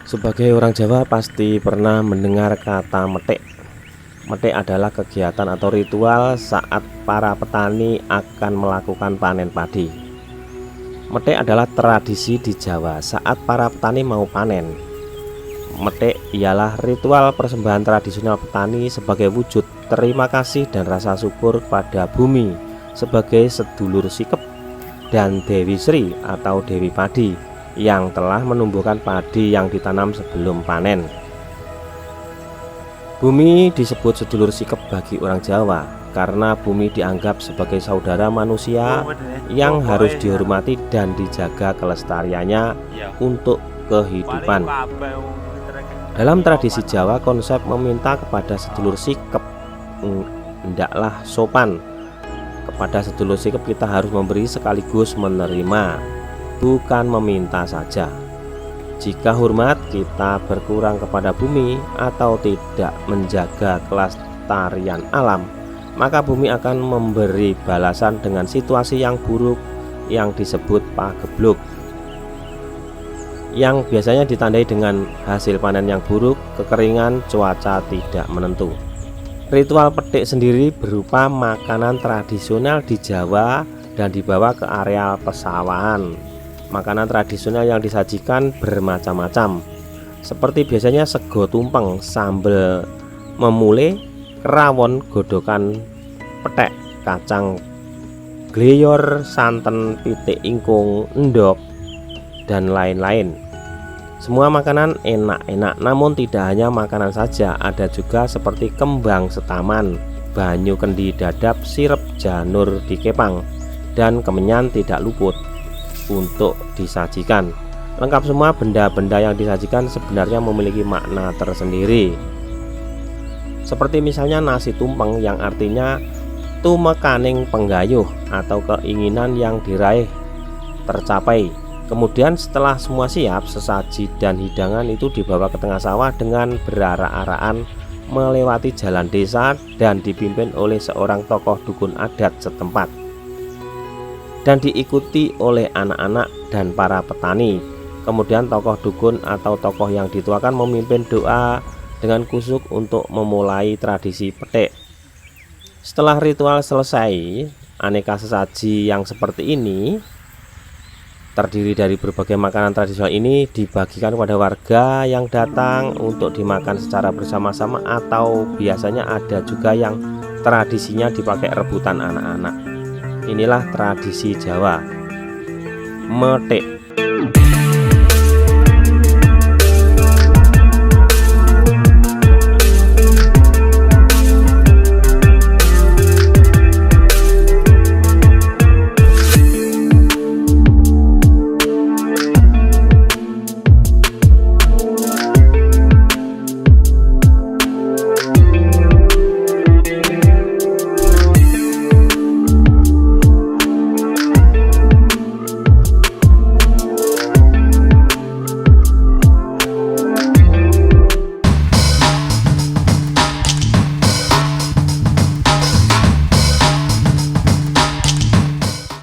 Sebagai orang Jawa pasti pernah mendengar kata metik. Metik adalah kegiatan atau ritual saat para petani akan melakukan panen padi. Metik adalah tradisi di Jawa saat para petani mau panen. Metik ialah ritual persembahan tradisional petani sebagai wujud terima kasih dan rasa syukur pada bumi sebagai sedulur sikep dan Dewi Sri atau Dewi Padi yang telah menumbuhkan padi yang ditanam sebelum panen. Bumi disebut sedulur sikep bagi orang Jawa karena bumi dianggap sebagai saudara manusia yang harus dihormati dan dijaga kelestariannya untuk kehidupan. Dalam tradisi Jawa, konsep meminta kepada sedulur sikep hendaklah sopan. Kepada sedulur sikep kita harus memberi sekaligus menerima, bukan meminta saja. Jika hormat kita berkurang kepada bumi atau tidak menjaga kelestarian alam, maka bumi akan memberi balasan dengan situasi yang buruk yang disebut pagebluk, yang biasanya ditandai dengan hasil panen yang buruk, kekeringan, cuaca tidak menentu. Ritual petik sendiri berupa makanan tradisional di Jawa dan dibawa ke areal pesawahan. Makanan tradisional yang disajikan bermacam-macam, seperti biasanya sego tumpeng, sambal memule, rawon, godokan petek, kacang gleyor, santen, pitik ingkung, endok, dan lain-lain. Semua makanan enak-enak, namun tidak hanya makanan saja, ada juga seperti kembang setaman, banyu kendi dadap, sirup janur dikepang, dan kemenyan tidak luput untuk disajikan. Lengkap semua benda-benda yang disajikan sebenarnya memiliki makna tersendiri. Seperti misalnya nasi tumpeng yang artinya tumekaning penggayuh atau keinginan yang diraih tercapai. Kemudian setelah semua siap, sesaji dan hidangan itu dibawa ke tengah sawah dengan berarak-arakan melewati jalan desa dan dipimpin oleh seorang tokoh dukun adat setempat dan diikuti oleh anak-anak dan para petani. Kemudian tokoh dukun atau tokoh yang dituakan memimpin doa dengan khusyuk untuk memulai tradisi petik. Setelah ritual selesai, aneka sesaji yang seperti ini terdiri dari berbagai makanan tradisional ini dibagikan kepada warga yang datang untuk dimakan secara bersama-sama, atau biasanya ada juga yang tradisinya dipakai rebutan anak-anak. Inilah tradisi Jawa, metik.